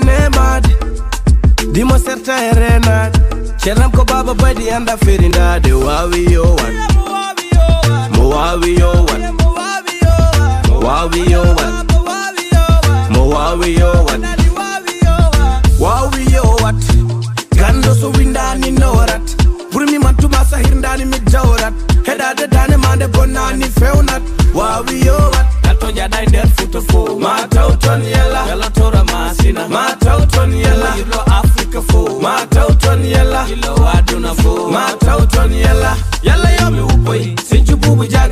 nemad Dimo serta erenad Cheram ko baba badi anda ferindade Wawi yo wan Mowawi yo wan Mowawi yo wan Mowawi yo wan Wawi yo wat Gando so windani norat Burmi mantuma sahir ndani mi jawrat Hedade dane mande bonani fewnat Wawi yo wat Nato jadai der futofo Mata uton yela Yela tora masina Mata uton yela Yilo Afrika fo Mata uton yela Yilo waduna fo Mata uton yela Yela yomi upoi Sinchu bubu jaga